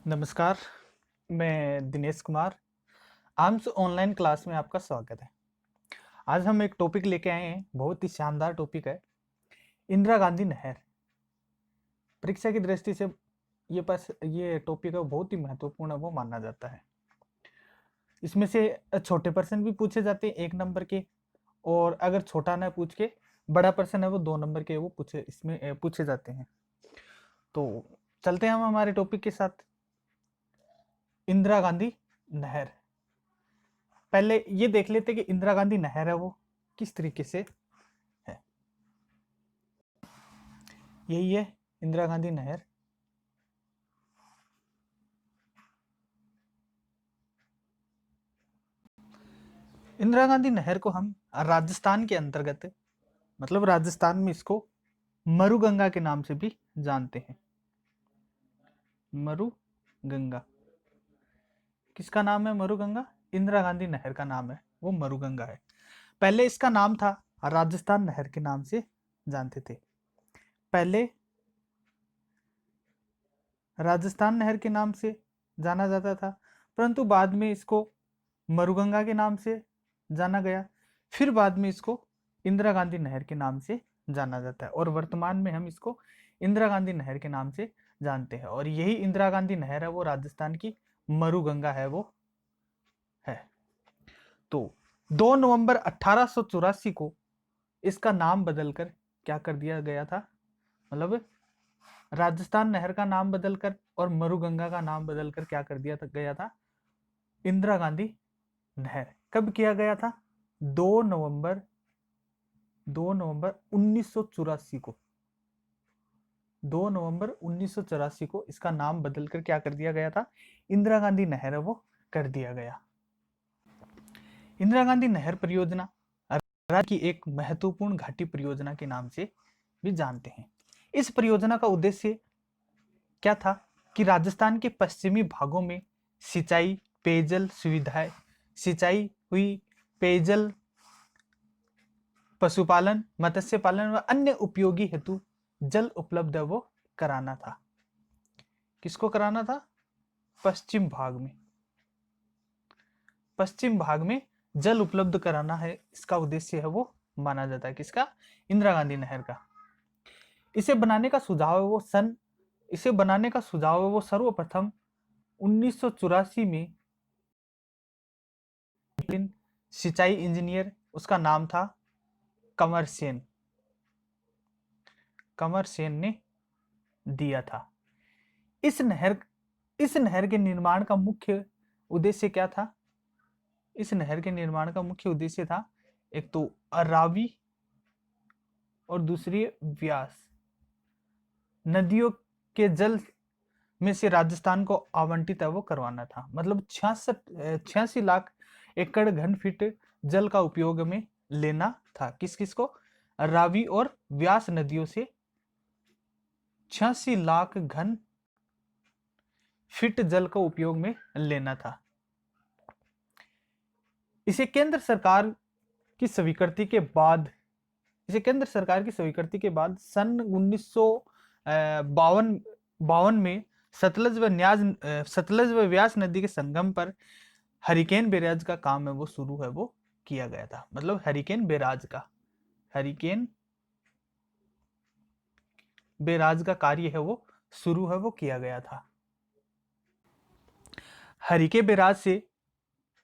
नमस्कार, मैं Dinesh Kumar. Arms online class में आपका स्वागत है। आज हम एक टॉपिक लेके आए हैं, बहुत ही शानदार टॉपिक है, इंदिरा गांधी नहर। परीक्षा की दृष्टि से ये टॉपिक है बहुत ही महत्वपूर्ण है, वो माना जाता है। इसमें से छोटे प्रश्न भी पूछे जाते हैं 1 नंबर के, और अगर छोटा ना पूछ के बड़ा प्रश्न है वो 2 नंबर के वो पूछे जाते हैं। तो चलते हैं हम हमारे टॉपिक के साथ। इंदिरा गांधी नहर। पहले ये देख लेते कि इंदिरा गांधी नहर है वो किस तरीके से है। यही है इंदिरा गांधी नहर। इंदिरा गांधी नहर को हम राजस्थान के अंतर्गत, मतलब राजस्थान में इसको मरुगंगा के नाम से भी जानते हैं। मरुगंगा किसका नाम है? मरुगंगा इंदिरा गांधी नहर का नाम है, वो मरुगंगा है। पहले इसका नाम था राजस्थान नहर के नाम से जानते थे। पहले राजस्थान नहर के नाम से जाना जाता था, परंतु बाद में इसको मरुगंगा के नाम से जाना गया। फिर बाद में इसको इंदिरा गांधी नहर के नाम से जाना जाता है, और वर्तमान में हम इसको इंदिरा गांधी नहर के नाम से जानते हैं। और यही इंदिरा गांधी नहर है वो राजस्थान की मरुगंगा है वो है। तो 2 नवंबर 1884 को इसका नाम बदलकर क्या कर दिया गया था? मतलब राजस्थान नहर का नाम बदलकर और मरुगंगा का नाम बदलकर क्या कर दिया गया था? इंदिरा गांधी नहर। कब किया गया था? 2 नवंबर 1984 को। 2 नवंबर 1984 को इसका नाम बदलकर क्या कर दिया गया था? इंदिरा गांधी नहर है वो कर दिया गया। इंदिरा गांधी नहर परियोजना राज्य की एक महत्वपूर्ण घाटी परियोजना के नाम से भी जानते हैं। इस परियोजना का उद्देश्य क्या था कि राजस्थान के पश्चिमी भागों में सिंचाई, पेयजल सुविधाएं, सिंचाई हुई, पेयजल, पशुपालन, मत्स्य पालन व अन्य उपयोगी हेतु जल उपलब्ध वो कराना था। किसको कराना था? पश्चिम भाग में। पश्चिम भाग में जल उपलब्ध कराना है, इसका उद्देश्य है वो माना जाता है। किसका? इंदिरा गांधी नहर का। इसे बनाने का सुझाव है वो सन इसे बनाने का सुझाव है वो सर्वप्रथम 1984 में सिंचाई इंजीनियर, उसका नाम था कंवर सेन। कंवर सेन ने दिया था। इस नहर के निर्माण का मुख्य उद्देश्य क्या था? इस नहर के निर्माण का मुख्य उद्देश्य था, एक तो रावी और दूसरी व्यास। नदियों के जल में से राजस्थान को आवंटित है वो करवाना था। मतलब 86 लाख एकड़ घन फीट जल का उपयोग में लेना था। किस किस को? रावी और व्यास नदियों से 86 लाख घन फीट जल का उपयोग में लेना था। इसे केंद्र सरकार की स्वीकृति के बाद सन 1952 में सतलज व व्यास नदी के संगम पर हरिकेन बैराज का काम है वो शुरू है वो किया गया था। मतलब हरिकेन बैराज का कार्य है वो शुरू है वो किया गया था। हरिके बैराज से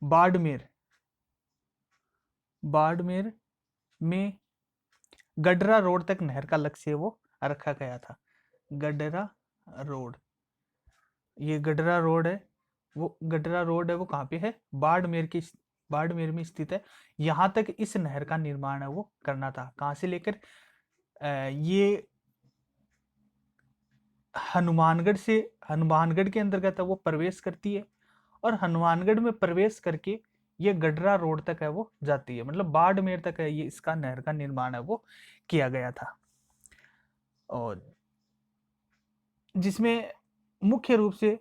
बाड़मेर बाड़मेर में गडरा रोड तक नहर का लक्ष्य वो रखा गया था। गडरा रोड, ये गडरा रोड है वो कहाँ पे है? बाड़मेर में स्थित है। यहाँ तक इस नहर का निर्माण है वो करना था। कहाँ से लेकर ये हनुमानगढ़ के अंतर्गत है वो प्रवेश करती है, और हनुमानगढ़ में प्रवेश करके ये गडरा रोड तक है वो जाती है। मतलब बाड़मेर तक है ये इसका नहर का निर्माण है वो किया गया था। और जिसमें मुख्य रूप से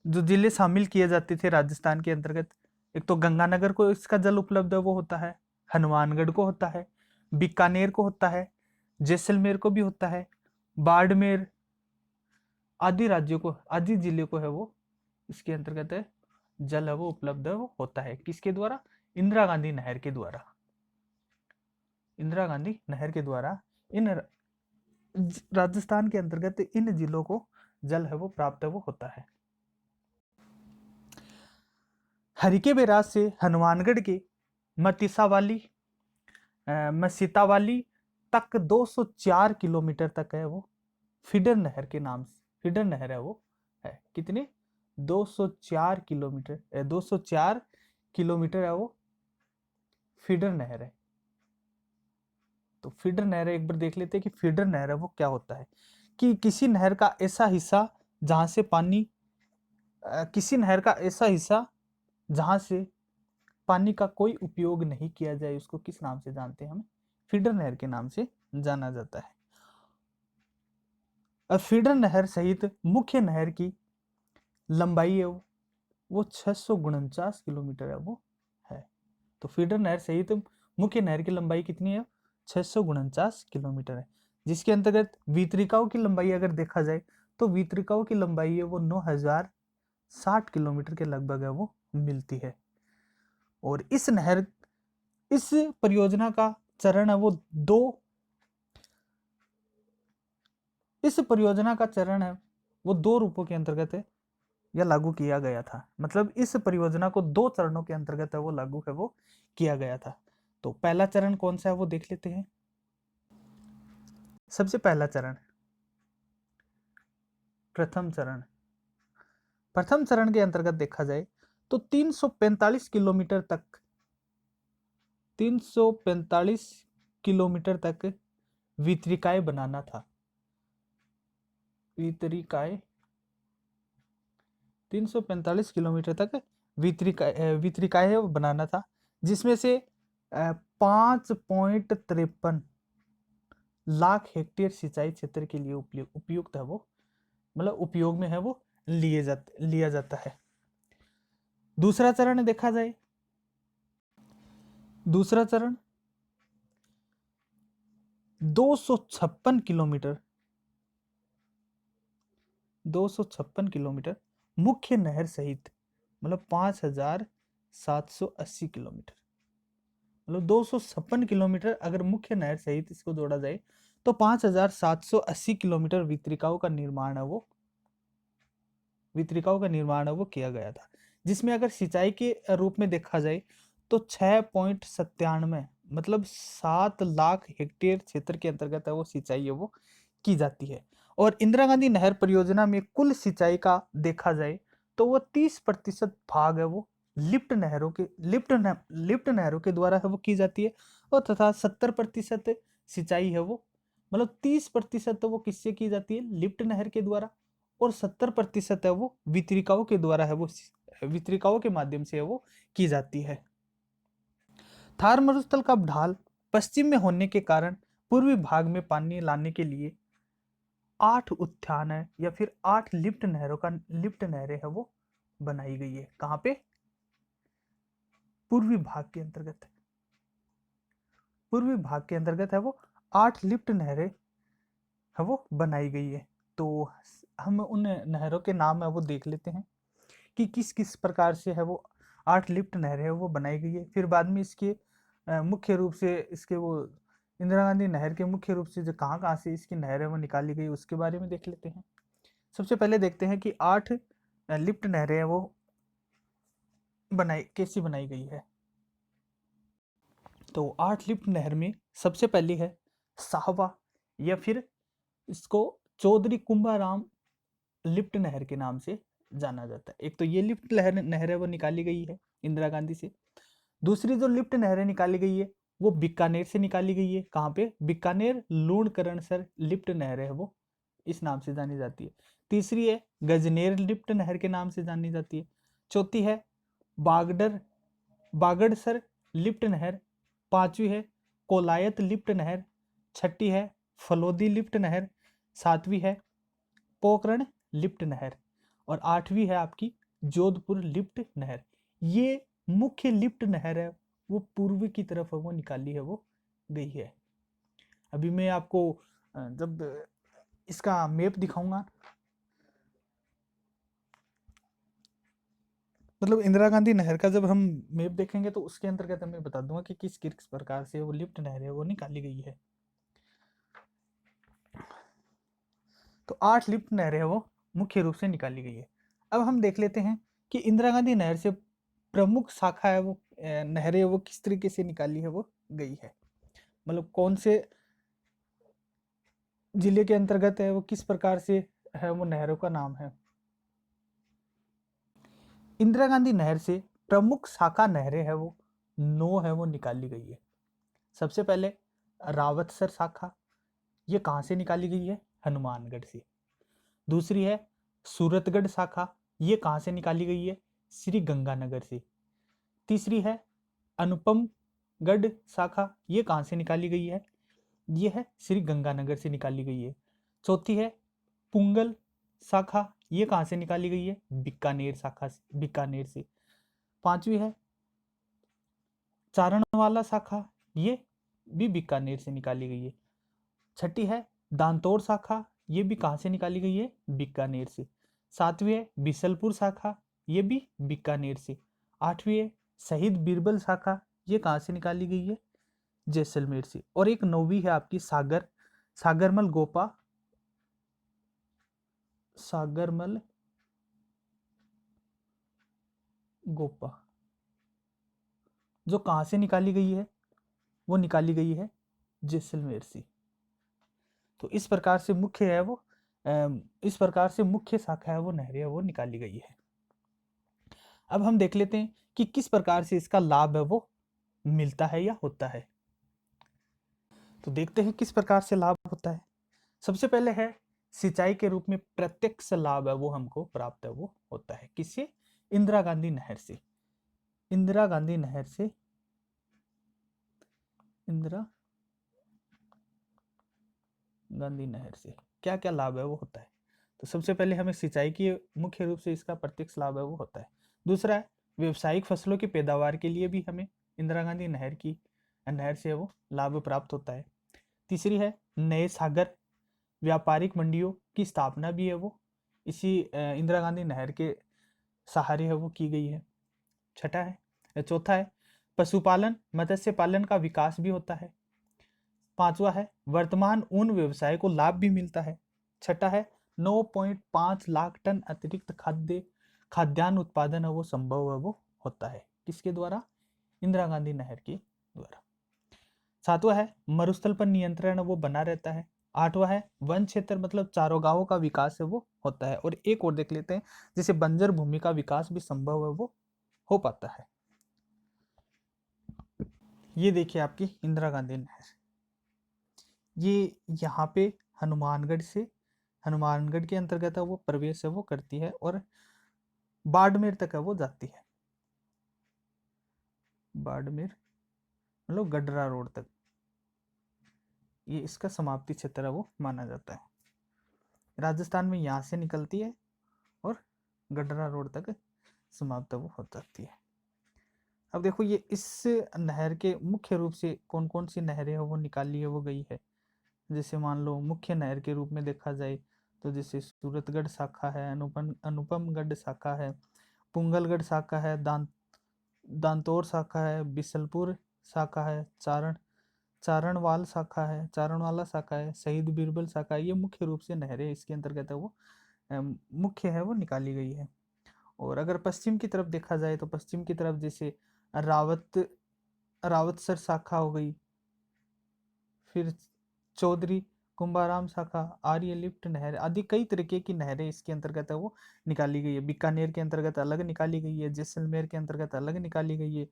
जो जिले शामिल किए जाते थे राजस्थान के अंतर्गत, एक तो गंगानगर को इसका जल उपलब्ध है वो होता है, हनुमानगढ़ को होता है, बीकानेर को होता है, जैसलमेर को भी होता है, बाड़मेर आदि राज्यों को, आदि जिले को है वो इसके अंतर्गत है जल है वो उपलब्ध है वो होता है। किसके द्वारा? इंदिरा गांधी नहर के द्वारा। इंदिरा गांधी नहर के द्वारा इन राजस्थान के अंतर्गत इन जिलों को जल है वो प्राप्त है वो होता है। हरिके बैराज से हनुमानगढ़ के मतीसावाली मसीतावाली तक 204 किलोमीटर तक है वो फीडर नहर के नाम से, फीडर नहर है वो है। कितने? 204 किलोमीटर, 204 किलोमीटर है वो फीडर नहर है। तो फीडर नहर एक बार देख लेते हैं कि फीडर नहर है वो क्या होता है। कि किसी नहर का ऐसा हिस्सा जहां से पानी किसी नहर का ऐसा हिस्सा जहां से पानी का कोई उपयोग नहीं किया जाए, उसको किस नाम से जानते हैं? हम फीडर नहर के नाम से जाना जाता है। अब फीडर नहर सहित मुख्य नहर की लंबाई है वो 649 किलोमीटर है वो है। तो फीडर नहर सहित मुख्य नहर की लंबाई कितनी है? 649 किलोमीटर है। जिसके अंतर्गत वितरिकाओं की लंबाई अगर देखा जाए तो वितरिकाओं की लंबाई है वो 9060 किलोमीटर के लगभग है वो मिलती है। और इस परियोजना का चरण है वो इस परियोजना का चरण है वो 2 रूपों के अंतर्गत है या लागू किया गया था। मतलब इस परियोजना को 2 चरणों के अंतर्गत है वो लागू है वो किया गया था। तो पहला चरण कौन सा है वो देख लेते हैं। सबसे पहला चरण, प्रथम चरण। प्रथम चरण के अंतर्गत देखा जाए तो 345 किलोमीटर तक 345 किलोमीटर तक वितरिकाएं बनाना था। वितरिकाएं 345 किलोमीटर तक वितरिकाएं बनाना था, जिसमें से 5.53 लाख हेक्टेयर सिंचाई क्षेत्र के लिए उपयुक्त है वो, मतलब उपयोग में है वो लिया जाता है। दूसरा चरण देखा जाए, दूसरा चरण 256 किलोमीटर 256 किलोमीटर मुख्य नहर सहित, मतलब 5780 किलोमीटर, मतलब 256 किलोमीटर अगर मुख्य नहर सहित इसको जोड़ा जाए तो 5780 किलोमीटर वितरिकाओं का निर्माण है वो किया गया था। जिसमें अगर सिंचाई के रूप में देखा जाए तो 6.97 मतलब 7 लाख हेक्टेयर क्षेत्र के अंतर्गत है वो सिंचाई है वो की जाती है। और इंदिरा गांधी नहर परियोजना में कुल सिंचाई का देखा जाए तो वो 30% भाग है वो लिफ्ट नहरों के द्वारा है वो की जाती है। और तथा 70% सिंचाई है वो, मतलब 30% तो वो किससे की जाती है? लिफ्ट नहर के द्वारा। और 70% है वो वितरिकाओं के द्वारा है वो वितरिकाओं के माध्यम से है वो की जाती है। थार मरुस्थल का ढाल पश्चिम में होने के कारण पूर्वी भाग में पानी लाने के लिए 8 उद्यान है या फिर 8 लिफ्ट नहरें है वो बनाई गई है। कहां पे? पूर्वी भाग के अंतर्गत। पूर्वी भाग के अंतर्गत है वो 8 लिफ्ट नहरें है वो बनाई गई है। तो हम उन नहरों के नाम है वो देख लेते हैं कि किस किस प्रकार से है वो 8 लिफ्ट नहरें है वो बनाई गई है। फिर बाद में इसके मुख्य रूप से इसके वो इंदिरा गांधी नहर के मुख्य रूप से जो कहाँ कहाँ से इसकी नहरें वो निकाली गई उसके बारे में देख लेते हैं। सबसे पहले देखते हैं कि 8 लिफ्ट नहरें वो कैसी बनाई गई है। तो 8 लिफ्ट नहर में सबसे पहली है साहवा, या फिर इसको चौधरी कुंभाराम लिफ्ट नहर के नाम से जाना जाता है। एक तो ये लिफ्ट नहर है वो निकाली गई है इंदिरा गांधी से। दूसरी जो लिफ्ट नहरें निकाली गई है वो बीकानेर से निकाली गई है। कहाँ पे? बीकानेर लूणकरणसर लिफ्ट नहर है वो इस नाम से जानी जाती है। तीसरी है गजनेर लिफ्ट नहर के नाम से जानी जाती है। चौथी है बागड़सर लिफ्ट नहर। पांचवी है कोलायत लिफ्ट नहर। छठी है फलोदी लिफ्ट नहर। सातवीं है पोखरण लिफ्ट नहर। और आठवीं है आपकी जोधपुर लिफ्ट नहर। ये मुख्य लिफ्ट नहर है वो पूर्व की तरफ है वो निकाली है वो गई है। अभी मैं आपको जब इसका मैप दिखाऊंगा मतलब इंदिरा गांधी नहर का जब हम मैप देखेंगे तो उसके अंतर्गत मैं बता दूंगा कि किस प्रकार से वो लिफ्ट नहर है वो निकाली गई है। तो 8 लिफ्ट नहरें है वो मुख्य रूप से निकाली गई है। अब हम देख लेते हैं कि इंदिरा गांधी नहर से प्रमुख शाखा है वो नहरें वो किस तरीके से निकाली है वो गई है, मतलब कौन से जिले के अंतर्गत है वो, किस प्रकार से है वो नहरों का नाम है। इंदिरा गांधी नहर से प्रमुख शाखा नहरें है वो 9 है वो निकाली गई है। सबसे पहले रावतसर शाखा, ये कहाँ से निकाली गई है, हनुमानगढ़ से। दूसरी है सूरतगढ़ शाखा, ये कहाँ से निकाली गई है, श्री गंगानगर से। तीसरी है अनुपमगढ़ शाखा, ये कहाँ से निकाली गई है, ये है श्री गंगानगर से निकाली गई है। चौथी है पुंगल शाखा, ये कहाँ से निकाली गई है, बीकानेर शाखा से, बीकानेर से। पांचवी है चारणवाला शाखा, ये भी बीकानेर से निकाली गई है। छठी है दांतोड़ शाखा, ये भी कहाँ से निकाली गई है, बीकानेर से। सातवीं है बिसलपुर शाखा, ये भी बीकानेर से। आठवीं है शहीद बीरबल शाखा, ये कहाँ से निकाली गई है, जैसलमेर से। और एक नौवीं है आपकी सागरमल गोपा, जो कहाँ से निकाली गई है, वो निकाली गई है जैसलमेर से। तो इस प्रकार से मुख्य है वो इस प्रकार से मुख्य शाखा है वो नहरें है वो निकाली गई है। अब हम देख लेते हैं कि किस प्रकार से इसका लाभ है वो मिलता है या होता है। तो देखते हैं किस प्रकार से लाभ होता है। सबसे पहले है सिंचाई के रूप में प्रत्यक्ष लाभ है वो हमको प्राप्त है वो होता है, किससे, इंदिरा गांधी नहर से। इंदिरा गांधी नहर से इंदिरा गांधी नहर से क्या क्या लाभ है वो होता है। तो सबसे पहले हमें सिंचाई की मुख्य रूप से इसका प्रत्यक्ष लाभ है वो होता है। दूसरा है व्यावसायिक फसलों की पैदावार के लिए भी हमें इंदिरा गांधी नहर से वो लाभ प्राप्त होता है। तीसरी है नए सागर व्यापारिक मंडियों की स्थापना भी है वो इसी इंदिरा गांधी नहर के सहारे है वो की गई है। चौथा है पशुपालन मत्स्य पालन का विकास भी होता है। पांचवा है वर्तमान ऊन व्यवसाय को लाभ भी मिलता है। छठा है 9.5 लाख टन अतिरिक्त खाद्यान्न उत्पादन है वो संभव है वो होता है, किसके द्वारा, इंदिरा गांधी नहर के द्वारा। सातवां है मरुस्थल पर नियंत्रण वो बना रहता है। आठवां है वन क्षेत्र मतलब चारागाहों का विकास है वो होता है। और एक और देख लेते हैं जैसे बंजर भूमि का विकास भी संभव है वो हो पाता है। ये देखिए आपकी इंदिरा गांधी नहर, ये यहाँ पे हनुमानगढ़ के अंतर्गत है वो प्रवेश है वो करती है और बाड़मेर तक है वो जाती है। बाड़मेर मतलब गडरा रोड तक ये इसका समाप्ति क्षेत्र है वो माना जाता है। राजस्थान में यहाँ से निकलती है और गडरा रोड तक समाप्त वो हो जाती है। अब देखो ये इस नहर के मुख्य रूप से कौन कौन सी नहरें है वो निकाली है वो गई है। जैसे मान लो मुख्य नहर के रूप में देखा जाए तो जैसे सूरतगढ़ शाखा है, अनुपमगढ़ शाखा है, पुंगलगढ़ शाखा है, दांतोर शाखा है, बिसलपुर शाखा है, चारणवाला शाखा है, शहीद बीरबल शाखा है। ये मुख्य रूप से नहरें इसके अंतर्गत है वो मुख्य है वो निकाली गई है। और अगर पश्चिम की तरफ देखा जाए तो पश्चिम की तरफ जैसे रावतसर शाखा हो गई, फिर चौधरी कुंभाराम शाखा, आर्य लिफ्ट नहर आदि कई तरीके की नहरें इसके अंतर्गत है वो निकाली गई है। बीकानेर के अंतर्गत अलग निकाली गई है, जैसलमेर के अंतर्गत अलग निकाली गई है,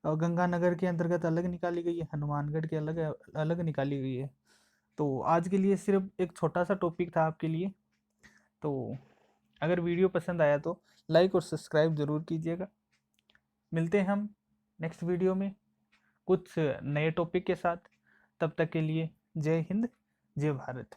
और गंगानगर के अंतर्गत अलग निकाली गई है, हनुमानगढ़ के अलग अलग निकाली गई है। तो आज के लिए सिर्फ एक छोटा सा टॉपिक था आपके लिए। तो अगर वीडियो पसंद आया तो लाइक और सब्सक्राइब जरूर कीजिएगा। मिलते हैं हम नेक्स्ट वीडियो में कुछ नए टॉपिक के साथ। तब तक के लिए जय हिंद, जय भारत।